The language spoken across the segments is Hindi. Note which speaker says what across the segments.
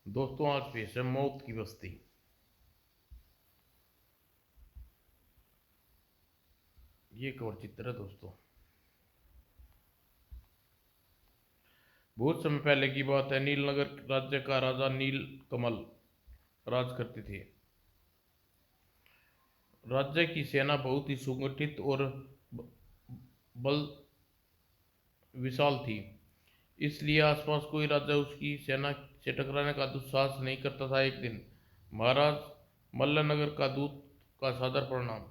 Speaker 1: दोस्तों आज पेश है मौत की बस्ती। ये कवर चित्र है दोस्तों। बहुत समय पहले की बात है। नीलनगर राज्य का राजा नील कमल राज करते थे। राज्य की सेना बहुत ही सुगठित और बल विशाल थी, इसलिए आसपास कोई राजा उसकी सेना से टकराने का दुस्साहस नहीं करता था। एक दिन महाराज मल्लनगर का दूत का सादर प्रणाम।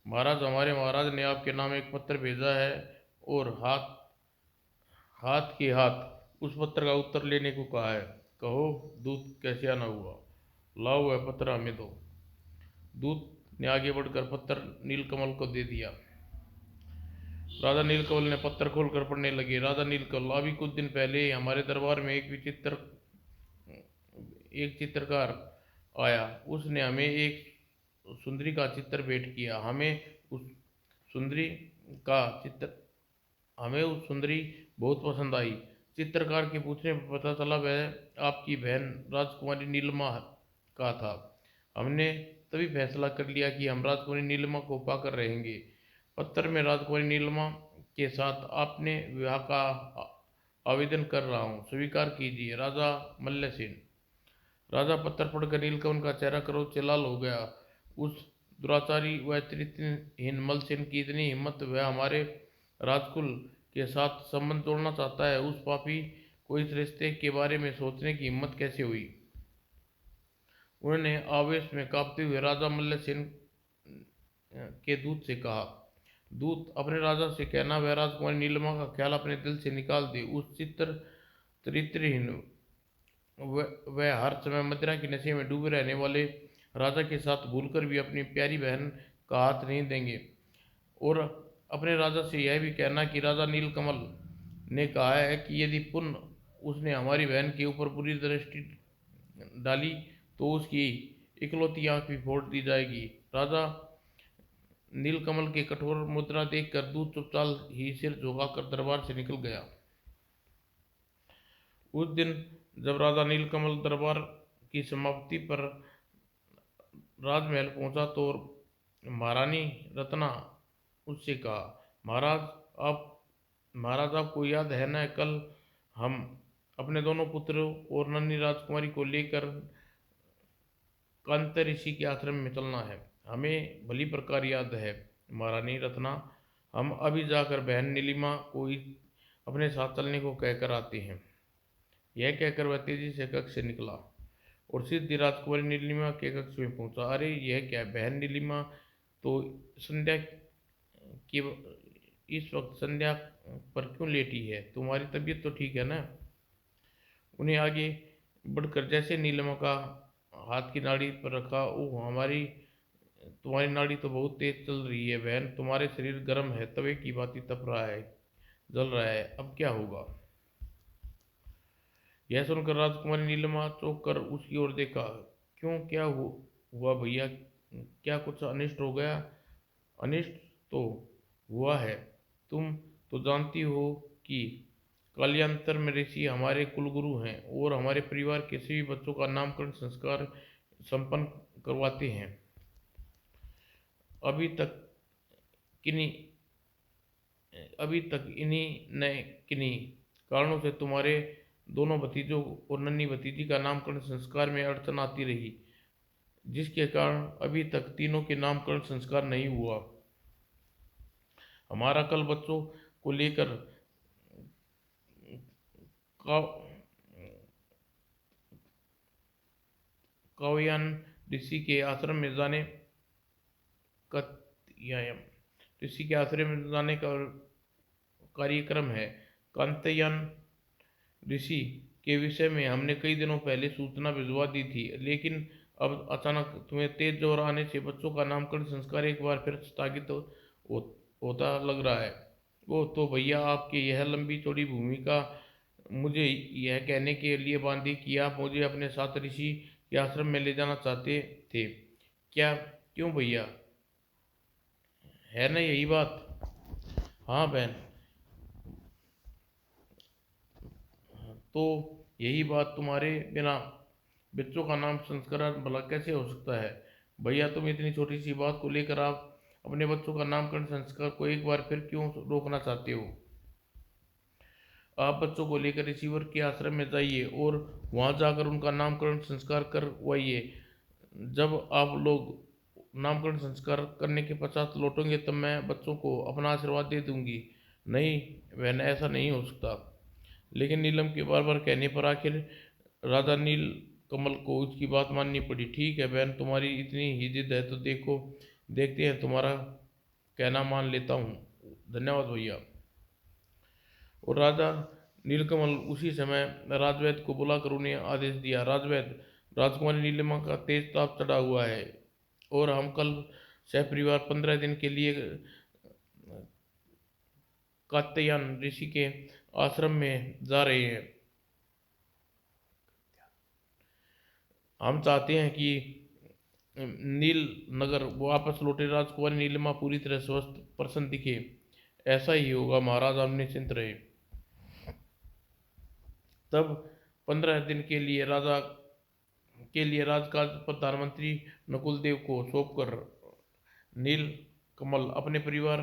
Speaker 1: महाराज, हमारे महाराज ने आपके नाम एक पत्र भेजा है और हाथ हाथ के हाथ उस पत्र का उत्तर लेने को कहा है। कहो दूत, कैसे आना हुआ? लाओ वह पत्र हमें दो। दूत ने आगे बढ़कर पत्र नीलकमल को दे दिया। राजा नीलकमल ने पत्र खोलकर पढ़ने लगे। राजा नीलकमल, अभी कुछ दिन पहले हमारे दरबार में एक चित्रकार आया। उसने हमें एक सुंदरी का चित्र भेंट किया। उस सुंदरी का चित्र हमें उस सुंदरी बहुत पसंद आई। चित्रकार के पूछने पर पता चला वह आपकी बहन राजकुमारी नीलिमा का था। हमने तभी फैसला कर लिया कि हम राजकुमारी नीलिमा को पाकर रहेंगे। पत्र में राजकुमारी नीलिमा के साथ आपने विवाह का आवेदन कर रहा हूँ, स्वीकार कीजिए। राजा मल्लसेन। राजा पत्र पढ़कर नीलकमल का चेहरा करोड़ लाल हो गया। उस दुराचारी व चरित्रहीन मलसेन की इतनी हिम्मत! वह हमारे राजकुल के साथ संबंध तोड़ना चाहता है। उस पापी को इस रिश्ते के बारे में सोचने की हिम्मत कैसे हुई? उन्होंने आवेश में कांपते हुए राजा मल्लसेन के दूत से कहा। दूत, अपने राजा से कहना वह राजकुमारी नीलिमा का ख्याल अपने दिल से निकाल दे। उस चरित्रहीन वह हर समय मदिरा के नशे में डूबे रहने वाले राजा के साथ भूलकर भी अपनी प्यारी बहन का हाथ नहीं देंगे। और अपने राजा से यह भी कहना कि राजा नीलकमल ने कहा है कि यदि पुनः उसने हमारी बहन के ऊपर बुरी दृष्टि डाली तो उसकी इकलौती आंख भी फोड़ दी जाएगी। राजा नीलकमल के कठोर मुद्रा देखकर दूत चुपचाप ही सिर झुकाकर दरबार से निकल गया। उस दिन जब राजा नीलकमल दरबार की समाप्ति पर राजमहल पहुंचा तो महारानी रत्ना उससे कहा, आप महाराज, आपको याद है न, कल हम अपने दोनों पुत्रों और नन्ही राजकुमारी को लेकर कांत ऋषि के आश्रम में चलना है। हमें भली प्रकार याद है महारानी रत्ना। हम अभी जाकर बहन नीलिमा को अपने साथ चलने को कहकर आते हैं। यह कहकर वह तेजी से कक्ष से निकला और सीधी राजकुमारी नीलिमा के कक्ष में पहुंचा। अरे यह क्या बहन नीलिमा, तो संध्या की इस वक्त संध्या पर क्यों लेटी है? तुम्हारी तबीयत तो ठीक है ना? उन्हें आगे बढ़कर जैसे नीलिमा का हाथ की नाड़ी पर रखा। ओह, तुम्हारी नाड़ी तो बहुत तेज चल रही है बहन। तुम्हारे शरीर गर्म है, तवे की भांति तप रहा है, जल रहा है। अब क्या होगा? यह सुनकर राजकुमारी नीलिमा चौंक कर उसकी ओर देखा। क्यों, क्या हुआ भैया? क्या कुछ अनिष्ट हो गया? अनिष्ट तो हुआ है। तुम तो जानती हो कि काल्यांतर में ऋषि हमारे कुलगुरु हैं और हमारे परिवार के सभी बच्चों का नामकरण संस्कार संपन्न करवाते हैं। अभी तक किन्हीं किन्हीं कारणों से तुम्हारे दोनों भतीजों और नन्ही भतीजी का नामकरण संस्कार में अड़चन आती रही, जिसके कारण अभी तक तीनों के नामकरण संस्कार नहीं हुआ। हमारा कल बच्चों को लेकर काव्यान ऋषि के आश्रम में जाने कत्यायन ऋषि के आश्रम में जाने का कार्यक्रम है। कांतयान ऋषि के विषय में हमने कई दिनों पहले सूचना भिजवा दी थी, लेकिन अब अचानक तुम्हें तेज ज्वर आने से बच्चों का नामकरण संस्कार एक बार फिर स्थगित होता लग रहा है। वो तो भैया, आपकी यह लंबी चौड़ी भूमिका मुझे यह कहने के लिए बांधी कि आप मुझे अपने साथ ऋषि के आश्रम में ले जाना चाहते थे। क्या? क्यों भैया, है ना यही बात? हाँ बहन, तो यही बात। तुम्हारे बिना बच्चों का नाम संस्करण भला कैसे हो सकता है? भैया, तुम इतनी छोटी सी बात को लेकर आप अपने बच्चों का नामकरण संस्कार को एक बार फिर क्यों रोकना चाहते हो? आप बच्चों को लेकर रिसीवर के आश्रम में जाइए और वहां जाकर उनका नामकरण संस्कार करवाइए। जब आप लोग नामकरण संस्कार करने के पश्चात लौटेंगे तब मैं बच्चों को अपना आशीर्वाद दे दूंगी। नहीं बहन, ऐसा नहीं हो सकता। लेकिन नीलम के बार बार कहने पर आखिर राजा नील कमल को उसकी बात माननी पड़ी। ठीक है बहन, तुम्हारी इतनी ही जिद है तो देखते हैं, तुम्हारा कहना मान लेता हूँ। धन्यवाद भैया। और राजा नीलकमल उसी समय राजवैद्य को बुलाकर उन्हें आदेश दिया। राजवैद्य, राजकुमारी नीलिमा का तेज ताप चढ़ा हुआ है और हम कल सपरिवार 15 दिन के लिए कात्यायन ऋषि के आश्रम में जा रहे हैं। हम चाहते हैं कि नील नगर वापस लौटे राजकुमारी नीलिमा पूरी तरह स्वस्थ प्रसन्न दिखे। ऐसा ही होगा महाराज, आप निश्चिंत रहे। तब 15 दिन के लिए राजकाज प्रधानमंत्री नकुल देव को सौंपकर नील कमल अपने परिवार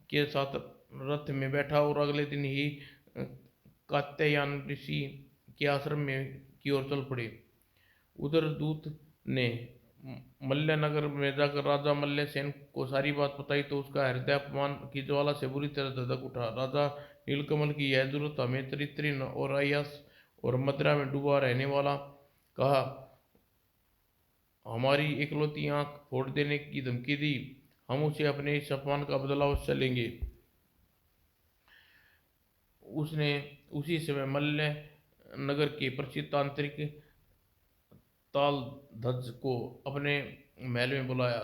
Speaker 1: के साथ रथ में बैठा और अगले दिन ही कात्यायन ऋषि के आश्रम में की ओर चल पड़े। उधर दूत ने मल्ल नगर में जाकर राजा मल्लसेन को सारी बात बताई तो उसका हृदय अपमान की ज्वाला से बुरी तरह धधक उठा। राजा नीलकमल की यह जरूरत हमें चरित्रीन और अय्यास और मदिरा में डूबा रहने वाला कहा, हमारी इकलौती आंख फोड़ देने की धमकी दी। हम उसे अपने इस अपमान का बदला अवश्य लेंगे। उसने उसी समय मल्ल नगर के प्रसिद्ध तांत्रिक तालध्वज को अपने महल में बुलाया।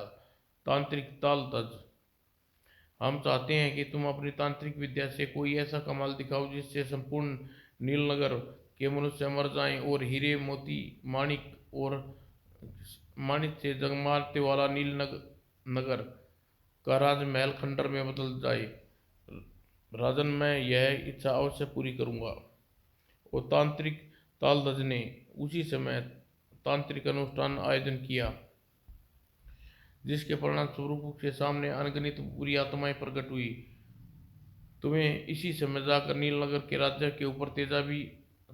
Speaker 1: तांत्रिक तालध्वज, हम चाहते हैं कि तुम अपनी तांत्रिक विद्या से कोई ऐसा कमाल दिखाओ जिससे संपूर्ण नीलनगर के मनुष्य मर जाएं और हीरे मोती माणिक से जगमाते वाला नगर का राजमहल खंडर में बदल जाए। राजन, मैं यह इच्छा अवश्य पूरी करूंगा। और तांत्रिक तालध्वज ने उसी समय तांत्रिक अनुष्ठान आयोजन किया जिसके परिणाम स्वरूप उसके सामने अनगिनत बुरी आत्माएं प्रकट हुई। तुम्हें इसी समय जाकर नीलनगर के राज्य के ऊपर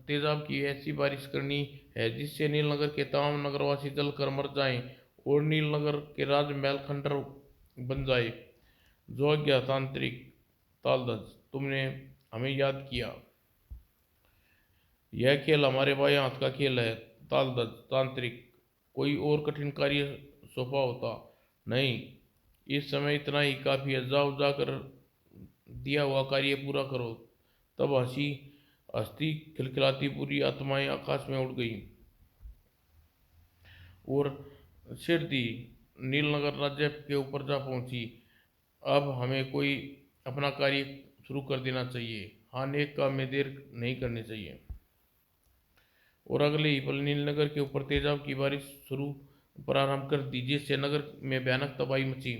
Speaker 1: तेजाब की ऐसी बारिश करनी है जिससे नीलनगर के तमाम नगरवासी जल कर मर जाएं और नीलनगर के राजमहल खंडर बन जाए। जो आज्ञा तांत्रिक तालध्वज, तुमने हमें याद किया। यह खेल हमारे बाएं हाथ का खेल है। तालध्वज तांत्रिक, कोई और कठिन कार्य सौंपा होता? नहीं, इस समय इतना ही काफी है। जाओ, जाकर दिया हुआ कार्य पूरा करो। तब हंसती खिलखिलाती बुरी आत्माएं आकाश में उड़ गईं और सिरदी नीलनगर राज्य के ऊपर जा पहुंची। अब हमें कोई अपना कार्य शुरू कर देना चाहिए। हाँ, नेक काम में देर नहीं करनी चाहिए। और अगले ही पल नीलनगर के ऊपर तेजाब की बारिश शुरू प्रारंभ कर दी जिससे नगर में भयानक तबाही मची।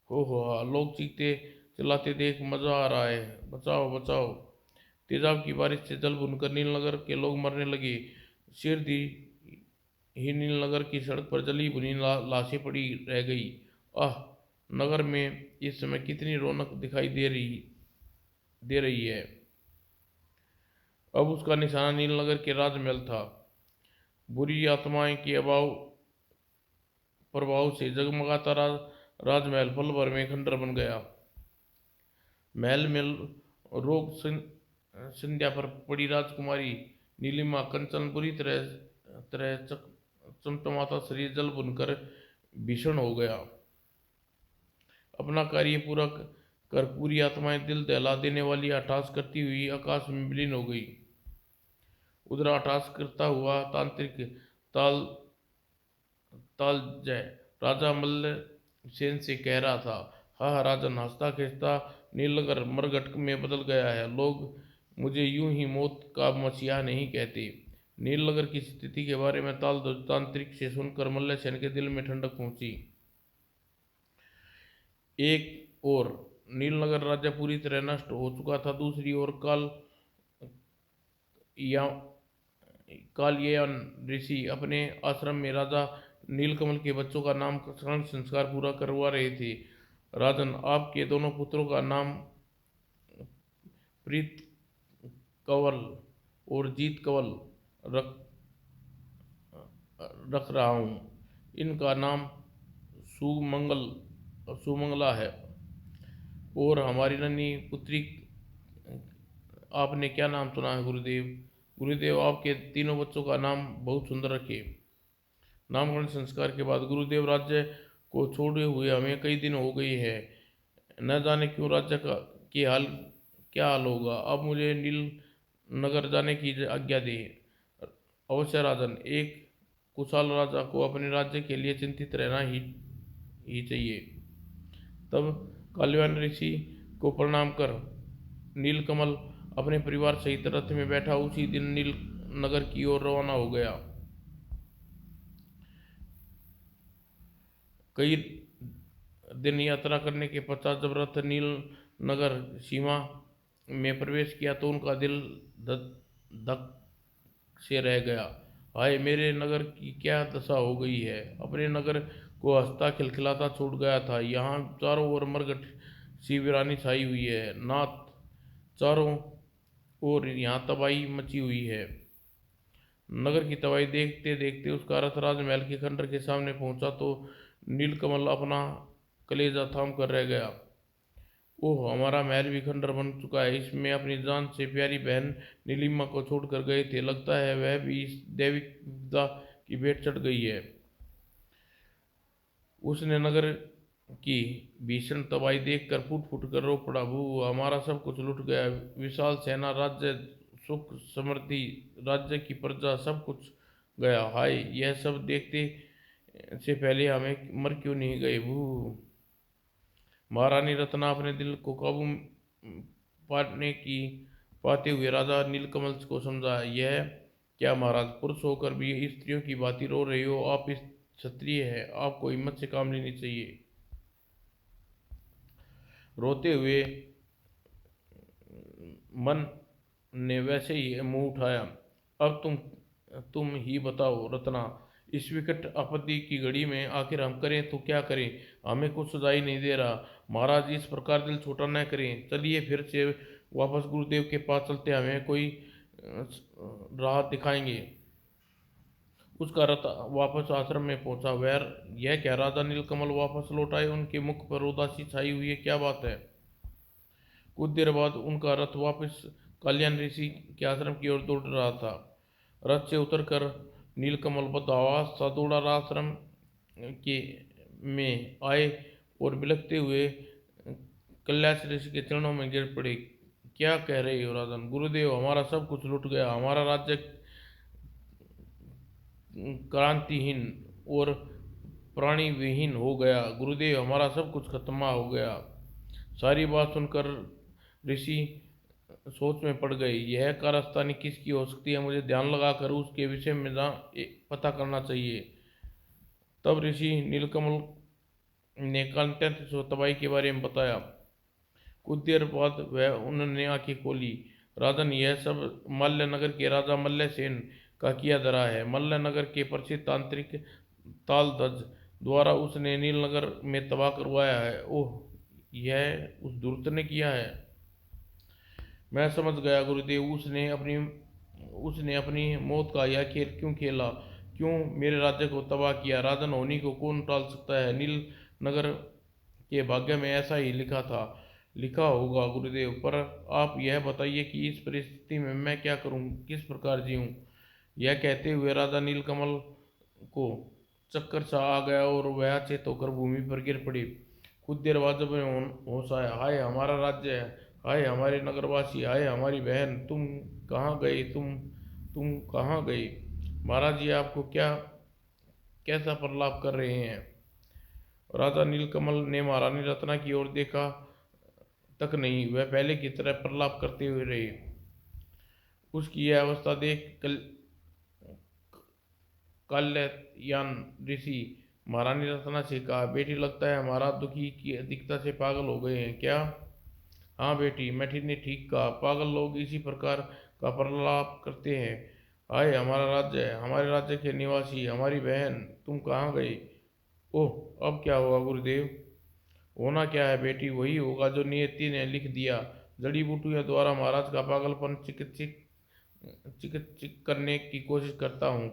Speaker 1: हो लोग चीखते चिल्लाते देख मजा आ रहा है, बचाओ बचाओ। तेजाब की बारिश से जल भुनकर नीलनगर के लोग मरने लगे। शेर दी ही नीलनगर की सड़क पर जली भुनी लाशें पड़ी रह गई। आह, नगर में इस समय कितनी रौनक दिखाई दे रही है। अब उसका निशाना नीलनगर के राजमहल था। बुरी आत्माएं के प्रभाव से जगमगाता राजमहल पल भर में खंडर बन गया। महल में रोग संध्या पर पड़ी राजकुमारी नीलिमा कंचन बुरी तरह चमचमाता शरीर जल भुनकर भीषण हो गया। अपना कार्य पूरा कर पूरी आत्माएं दिल दहला देने वाली अट्टहास करती हुई आकाश में विलीन हो गई। उधर अट्टहास करता हुआ तांत्रिक तालजय राजा मल्ल सेन से कह रहा था, हाँ राजन, हंसता खिंचता नीलनगर मरघट में बदल गया है। लोग मुझे यूं ही मौत का मसीहा नहीं कहते। नीलनगर की स्थिति के बारे में तांत्रिक से सुनकर मल्ल सेन के दिल में ठंडक पहुंची। एक और नीलनगर राज्य पूरी तरह नष्ट हो चुका था, दूसरी ओर काल्यायन ऋषि अपने आश्रम में राजा नीलकमल के बच्चों का नामकरण संस्कार पूरा करवा रहे थे। राजन, आपके दोनों पुत्रों का नाम प्रीत कंवल और जीत कंवल रख रख रहा हूँ। इनका नाम सुमंगल सुमंगला है। और हमारी नन्ही पुत्री, आपने क्या नाम सुना है गुरुदेव? गुरुदेव, आपके तीनों बच्चों का नाम बहुत सुंदर रखे। नामकरण संस्कार के बाद गुरुदेव, राज्य को छोड़े हुए हमें कई दिन हो गई है। न जाने क्यों राज्य का के हाल क्या हाल होगा। अब मुझे नील नगर जाने की आज्ञा दे। अवश्य राजन, एक कुशाल राजा को अपने राज्य के लिए चिंतित रहना ही चाहिए। तब काल्यायन ऋषि को प्रणाम कर नीलकमल अपने परिवार सहित रथ में बैठा उसी दिन नील नगर की ओर रवाना हो गया। कई दिन यात्रा करने के पश्चात जब रथ नील नगर सीमा में प्रवेश किया तो उनका दिल धक से रह गया। हाय, मेरे नगर की क्या दशा हो गई है। अपने नगर को हंसता खिलखिलाता छूट गया था। यहाँ चारों ओर मरघट सी वीरानी छाई हुई है। नाथ, चारों ओर यहाँ तबाही मची हुई है। नगर की तबाही देखते देखते उसका रथ राजमहल के खंडर के सामने पहुंचा तो नीलकमल अपना कलेजा थाम कर रह गया। ओह, हमारा महल भी खंडर बन चुका है। इसमें अपनी जान से प्यारी बहन नीलिमा को छोड़कर गए थे। लगता है वह भी इस दैविक विपदा की भेंट चढ़ गई है। उसने नगर की भीषण तबाही देखकर फूट फूट कर रो पड़ा। भू, हमारा सब कुछ लुट गया। विशाल सेना, राज्य, सुख समृद्धि, राज्य की प्रजा, सब कुछ गया। हाय, यह सब देखते से पहले हमें मर क्यों नहीं गए। भू। महारानी रत्ना अपने दिल को काबू पाने की पाते हुए राजा नीलकमल को समझा। यह क्या महाराज, पुरुष होकर भी स्त्रियों की भांति रो रही हो। आप इस क्षत्रिय है, आपको हिम्मत से काम लेनी चाहिए। रोते हुए मन ने वैसे ही मुंह उठाया। अब तुम ही बताओ रत्ना, इस विकट आपत्ति की घड़ी में आखिर हम करें तो क्या करें। हमें कुछ सुझाई नहीं दे रहा। महाराज, इस प्रकार दिल छोटा न करें। चलिए फिर से वापस गुरुदेव के पास चलते, हमें कोई राह दिखाएंगे। उसका रथ वापस आश्रम में पहुंचा। वह यह क्या, राजा नीलकमल वापस लौट आए। उनके मुख पर उदासी छाई हुई है। क्या बात है? कुछ देर बाद उनका रथ वापस काल्यायन ऋषि के आश्रम की ओर दौड़ रहा था। रथ से उतरकर नीलकमल बदहवास सा दौड़ा आश्रम के में आए और बिलखते हुए कैलाश ऋषि के चरणों में गिर पड़े। क्या कह रहे हो राजन? गुरुदेव, हमारा सब कुछ लुट गया। हमारा राज्य क्रांतिहीन और प्राणी विहीन हो गया। गुरुदेव, हमारा सब कुछ खत्म हो गया। सारी बात सुनकर ऋषि सोच में पड़ गए। यह कारस्तानी किसकी हो सकती है? मुझे ध्यान लगाकर उसके विषय में पता करना चाहिए। तब ऋषि नीलकमल ने कांटेंट तबाही के बारे में बताया। कुछ देर बाद वह उन्होंने आंखें खोली। राजन, यह सब मल्ल नगर के राजा मल्लसेन का किया धरा है। मल्ल नगर के प्रसिद्ध तांत्रिक तालध्वज द्वारा उसने नीलनगर में तबाह करवाया है। ओह, यह उस दुष्ट ने किया है। मैं समझ गया गुरुदेव। उसने अपनी मौत का यह खेल क्यों खेला? क्यों मेरे राज्य को तबाह किया? राजन होने को कौन टाल सकता है? नील नगर के भाग्य में ऐसा ही लिखा होगा गुरुदेव। पर आप यह बताइए कि इस परिस्थिति में मैं क्या करूं, किस प्रकार जीऊं? यह कहते हुए राजा नीलकमल को चक्कर सा आ गया और वह अचेत होकर भूमि पर गिर पड़ी। कुछ देर बाद जब होश आया, हाय हमारा राज्य है, हाय हमारे नगरवासी, हाय हमारी बहन, तुम कहाँ गए? तुम कहाँ गए? महाराज, ये आपको क्या कैसा प्रलाप कर रहे हैं? राजा नीलकमल ने महारानी रत्ना की ओर देखा तक नहीं। वह पहले की तरह प्रलाप करते हुए रहे। उसकी यह अवस्था देख काल्यायन ऋषि महारानी रत्ना से कहा, बेटी, लगता है महाराज दुखी की अधिकता से पागल हो गए हैं क्या? हाँ बेटी, मैठी ने ठीक कहा। पागल लोग इसी प्रकार का प्रलाप करते हैं। हाय हमारा राज्य है, हमारे राज्य के निवासी, हमारी बहन, तुम कहाँ गई? ओह अब क्या होगा गुरुदेव? होना क्या है बेटी, वही होगा जो नियति ने लिख दिया। जड़ी बूटियों द्वारा महाराज का पागलपन चिकित्सित चिकित्सित करने की कोशिश करता हूँ।